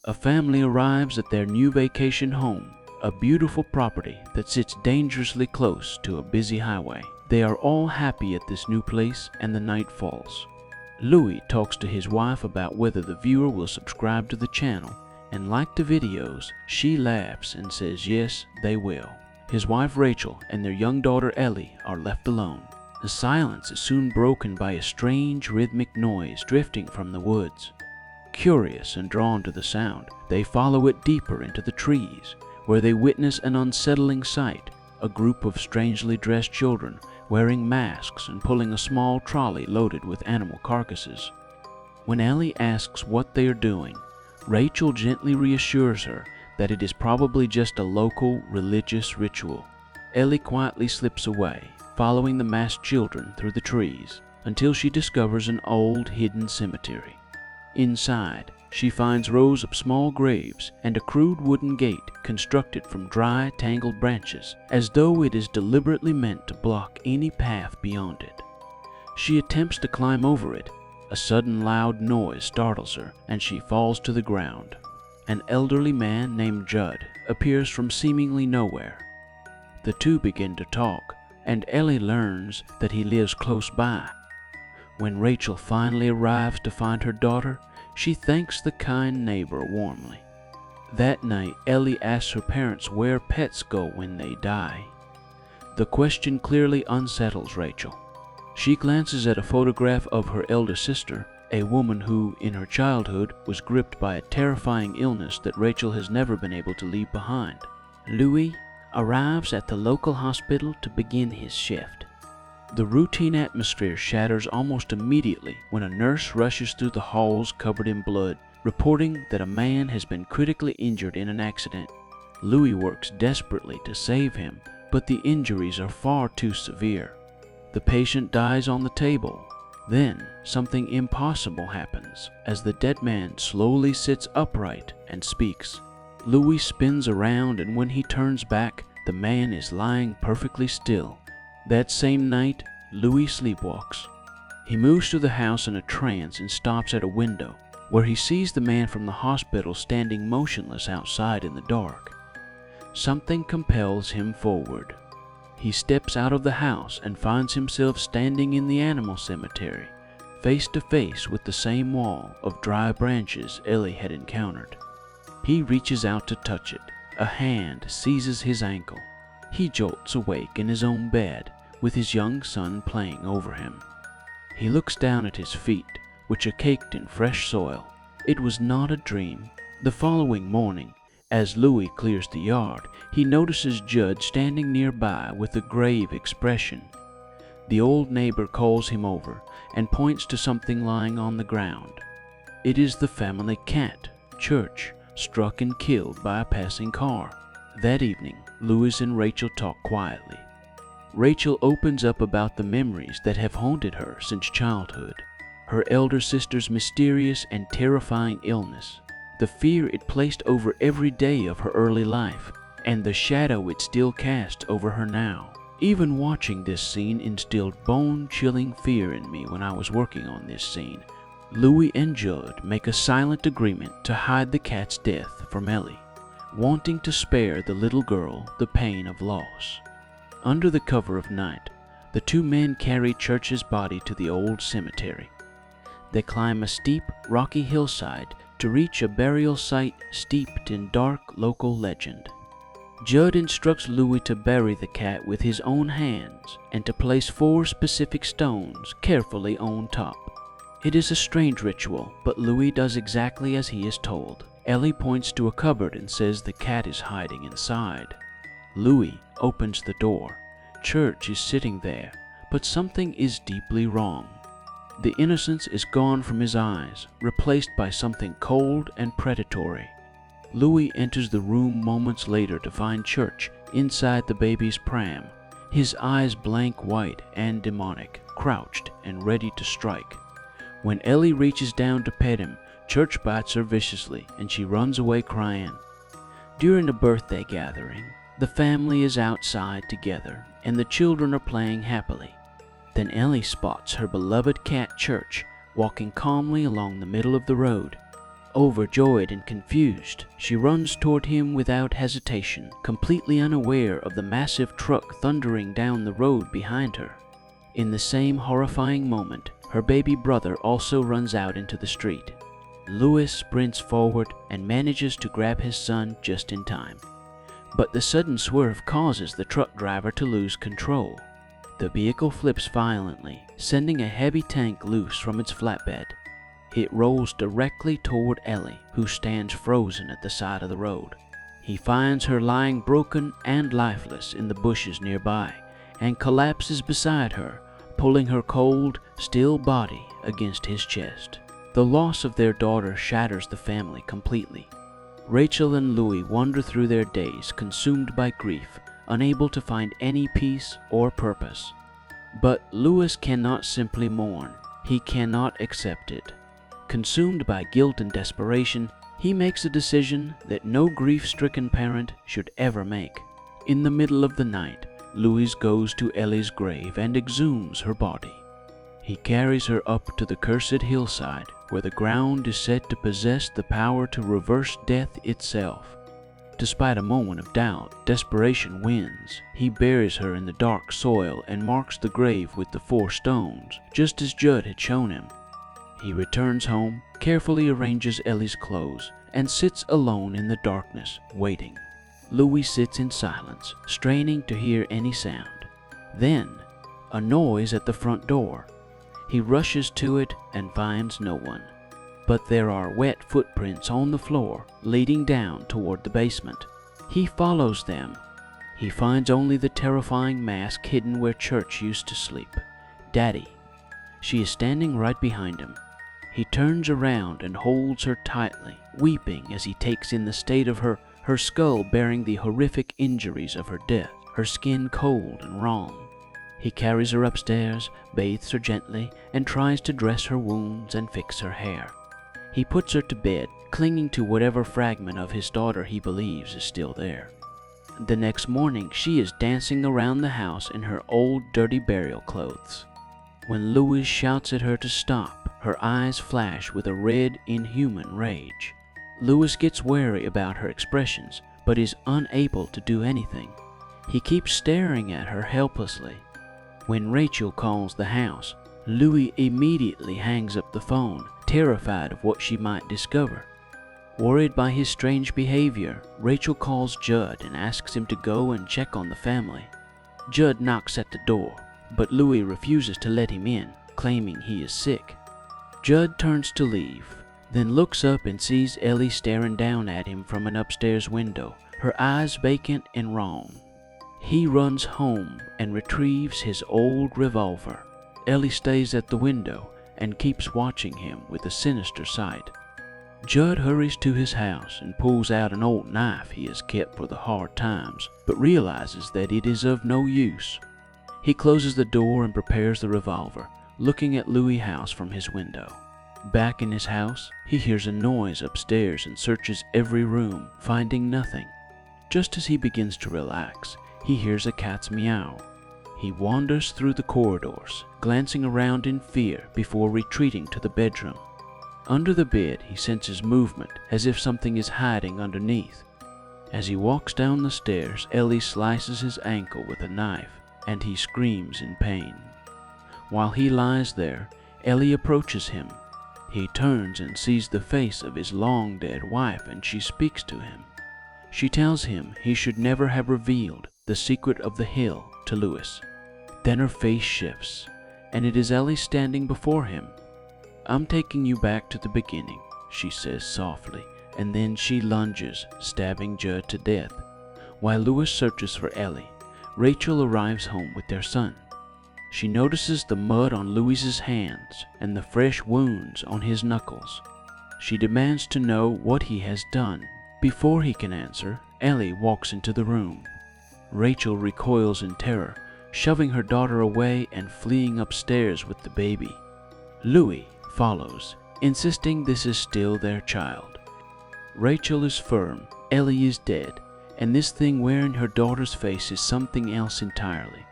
A family arrives at their new vacation home, a beautiful property that sits dangerously close to a busy highway. They are all happy at this new place, and the night falls. Louis talks to his wife about whether the viewer will subscribe to the channel and like the videos. She laughs and says yes, they will. His wife Rachel and their young daughter Ellie are left alone. The silence is soon broken by a strange rhythmic noise drifting from the woods. Curious and drawn to the sound, they follow it deeper into the trees, where they witness an unsettling sight: a group of strangely dressed children wearing masks and pulling a small trolley loaded with animal carcasses. When Ellie asks what they are doing, Rachel gently reassures her that it is probably just a local religious ritual. Ellie quietly slips away, following the masked children through the trees until she discovers an old hidden cemetery. Inside, she finds rows of small graves and a crude wooden gate constructed from dry, tangled branches, as though it is deliberately meant to block any path beyond it. She attempts to climb over it. A sudden loud noise startles her, and she falls to the ground. An elderly man named Judd appears from seemingly nowhere. The two begin to talk, and Ellie learns that he lives close by. When Rachel finally arrives to find her daughter, she thanks the kind neighbor warmly. That night, Ellie asks her parents where pets go when they die. The question clearly unsettles Rachel. She glances at a photograph of her elder sister, a woman who, in her childhood, was gripped by a terrifying illness that Rachel has never been able to leave behind. Louis arrives at the local hospital to begin his shift. The routine atmosphere shatters almost immediately when a nurse rushes through the halls covered in blood, reporting that a man has been critically injured in an accident. Louis works desperately to save him, but the injuries are far too severe. The patient dies on the table. Then, something impossible happens as the dead man slowly sits upright and speaks. Louis spins around, and when he turns back, the man is lying perfectly still. That same night, Louis sleepwalks. He moves through the house in a trance and stops at a window, where he sees the man from the hospital standing motionless outside in the dark. Something compels him forward. He steps out of the house and finds himself standing in the animal cemetery, face to face with the same wall of dry branches Ellie had encountered. He reaches out to touch it. A hand seizes his ankle. He jolts awake in his own bed, with his young son playing over him. He looks down at his feet, which are caked in fresh soil. It was not a dream. The following morning, as Louis clears the yard, he notices Judd standing nearby with a grave expression. The old neighbor calls him over and points to something lying on the ground. It is the family cat, Church, struck and killed by a passing car. That evening, Louis and Rachel talk quietly. Rachel opens up about the memories that have haunted her since childhood. Her elder sister's mysterious and terrifying illness, the fear it placed over every day of her early life, and the shadow it still casts over her now. Even watching this scene instilled bone-chilling fear in me when I was working on this scene. Louis and Judd make a silent agreement to hide the cat's death from Ellie, wanting to spare the little girl the pain of loss. Under the cover of night, the two men carry Church's body to the old cemetery. They climb a steep, rocky hillside to reach a burial site steeped in dark local legend. Judd instructs Louis to bury the cat with his own hands and to place 4 specific stones carefully on top. It is a strange ritual, but Louis does exactly as he is told. Ellie points to a cupboard and says the cat is hiding inside. Louis opens the door. Church is sitting there, but something is deeply wrong. The innocence is gone from his eyes, replaced by something cold and predatory. Louis enters the room moments later to find Church inside the baby's pram, his eyes blank white and demonic, crouched and ready to strike. When Ellie reaches down to pet him, Church bites her viciously and she runs away crying. During a birthday gathering, the family is outside together and the children are playing happily. Then Ellie spots her beloved cat Church walking calmly along the middle of the road. Overjoyed and confused, she runs toward him without hesitation, completely unaware of the massive truck thundering down the road behind her. In the same horrifying moment, her baby brother also runs out into the street. Louis sprints forward and manages to grab his son just in time. But the sudden swerve causes the truck driver to lose control. The vehicle flips violently, sending a heavy tank loose from its flatbed. It rolls directly toward Ellie, who stands frozen at the side of the road. He finds her lying broken and lifeless in the bushes nearby, and collapses beside her, pulling her cold, still body against his chest. The loss of their daughter shatters the family completely. Rachel and Louis wander through their days consumed by grief, unable to find any peace or purpose. But Louis cannot simply mourn. He cannot accept it. Consumed by guilt and desperation, he makes a decision that no grief-stricken parent should ever make. In the middle of the night, Louis goes to Ellie's grave and exhumes her body. He carries her up to the cursed hillside, where the ground is said to possess the power to reverse death itself. Despite a moment of doubt, desperation wins. He buries her in the dark soil and marks the grave with the 4 stones, just as Judd had shown him. He returns home, carefully arranges Ellie's clothes, and sits alone in the darkness, waiting. Louis sits in silence, straining to hear any sound. Then, a noise at the front door. He rushes to it and finds no one. But there are wet footprints on the floor, leading down toward the basement. He follows them. He finds only the terrifying mask hidden where Church used to sleep. Daddy. She is standing right behind him. He turns around and holds her tightly, weeping as he takes in the state of her skull bearing the horrific injuries of her death, her skin cold and raw. He carries her upstairs, bathes her gently, and tries to dress her wounds and fix her hair. He puts her to bed, clinging to whatever fragment of his daughter he believes is still there. The next morning, she is dancing around the house in her old dirty burial clothes. When Louis shouts at her to stop, her eyes flash with a red, inhuman rage. Louis gets wary about her expressions, but is unable to do anything. He keeps staring at her helplessly. When Rachel calls the house, Louis immediately hangs up the phone, terrified of what she might discover. Worried by his strange behavior, Rachel calls Judd and asks him to go and check on the family. Judd knocks at the door, but Louis refuses to let him in, claiming he is sick. Judd turns to leave, then looks up and sees Ellie staring down at him from an upstairs window, her eyes vacant and wrong. He runs home and retrieves his old revolver. Ellie stays at the window and keeps watching him with a sinister sight. Judd hurries to his house and pulls out an old knife he has kept for the hard times, but realizes that it is of no use. He closes the door and prepares the revolver, looking at Louis' house from his window. Back in his house, he hears a noise upstairs and searches every room, finding nothing. Just as he begins to relax, he hears a cat's meow. He wanders through the corridors, glancing around in fear before retreating to the bedroom. Under the bed, he senses movement, as if something is hiding underneath. As he walks down the stairs, Ellie slices his ankle with a knife, and he screams in pain. While he lies there, Ellie approaches him. He turns and sees the face of his long-dead wife, and she speaks to him. She tells him he should never have revealed the secret of the hill to Louis. Then her face shifts, and it is Ellie standing before him. "I'm taking you back to the beginning," she says softly, and then she lunges, stabbing Judd to death. While Louis searches for Ellie, Rachel arrives home with their son. She notices the mud on Louis's hands and the fresh wounds on his knuckles. She demands to know what he has done. Before he can answer, Ellie walks into the room. Rachel recoils in terror, shoving her daughter away and fleeing upstairs with the baby. Louis follows, insisting this is still their child. Rachel is firm, Ellie is dead, and this thing wearing her daughter's face is something else entirely.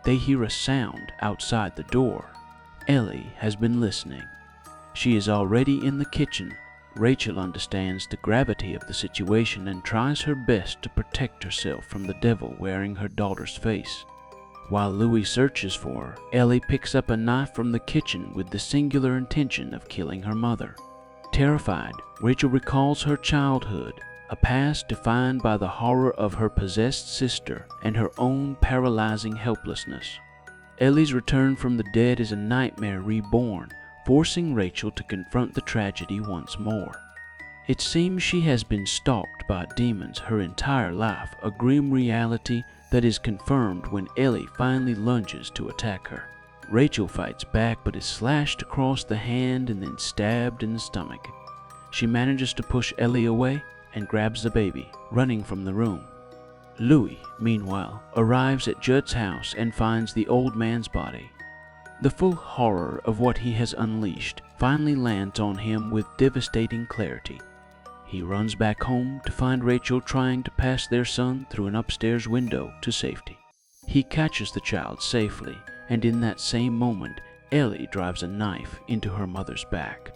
They hear a sound outside the door. Ellie has been listening. She is already in the kitchen, Rachel understands the gravity of the situation and tries her best to protect herself from the devil wearing her daughter's face. While Louis searches for her, Ellie picks up a knife from the kitchen with the singular intention of killing her mother. Terrified, Rachel recalls her childhood, a past defined by the horror of her possessed sister and her own paralyzing helplessness. Ellie's return from the dead is a nightmare reborn, forcing Rachel to confront the tragedy once more. It seems she has been stalked by demons her entire life, a grim reality that is confirmed when Ellie finally lunges to attack her. Rachel fights back but is slashed across the hand and then stabbed in the stomach. She manages to push Ellie away and grabs the baby, running from the room. Louis, meanwhile, arrives at Judd's house and finds the old man's body. The full horror of what he has unleashed finally lands on him with devastating clarity. He runs back home to find Rachel trying to pass their son through an upstairs window to safety. He catches the child safely, and in that same moment, Ellie drives a knife into her mother's back.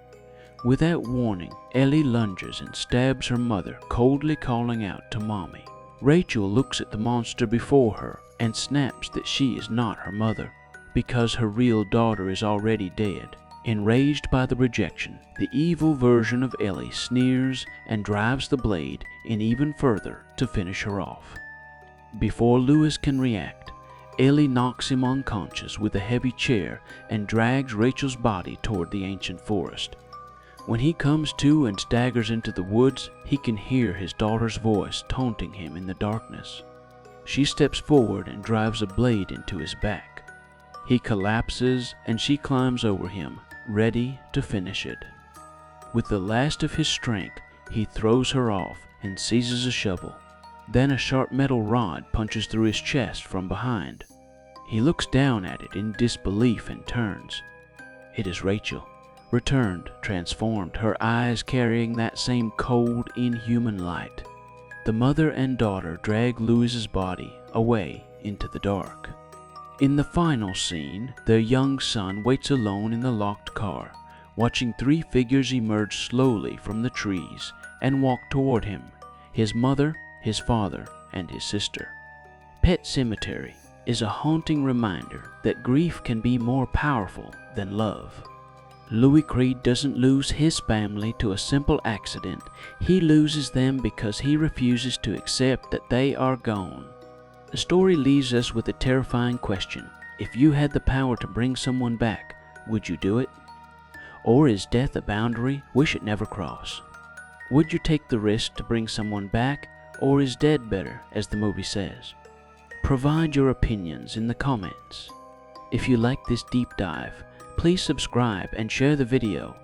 Without warning, Ellie lunges and stabs her mother, coldly calling out to Mommy. Rachel looks at the monster before her and snaps that she is not her mother, because her real daughter is already dead. Enraged by the rejection, the evil version of Ellie sneers and drives the blade in even further to finish her off. Before Louis can react, Ellie knocks him unconscious with a heavy chair and drags Rachel's body toward the ancient forest. When he comes to and staggers into the woods, he can hear his daughter's voice taunting him in the darkness. She steps forward and drives a blade into his back. He collapses and she climbs over him, ready to finish it. With the last of his strength, he throws her off and seizes a shovel. Then a sharp metal rod punches through his chest from behind. He looks down at it in disbelief and turns. It is Rachel, returned, transformed, her eyes carrying that same cold, inhuman light. The mother and daughter drag Louis's body away into the dark. In the final scene, their young son waits alone in the locked car, watching three figures emerge slowly from the trees and walk toward him, his mother, his father, and his sister. Pet Sematary is a haunting reminder that grief can be more powerful than love. Louis Creed doesn't lose his family to a simple accident. He loses them because he refuses to accept that they are gone. The story leaves us with a terrifying question. If you had the power to bring someone back, would you do it? Or is death a boundary we should never cross? Would you take the risk to bring someone back, or is dead better, as the movie says? Provide your opinions in the comments. If you like this deep dive, please subscribe and share the video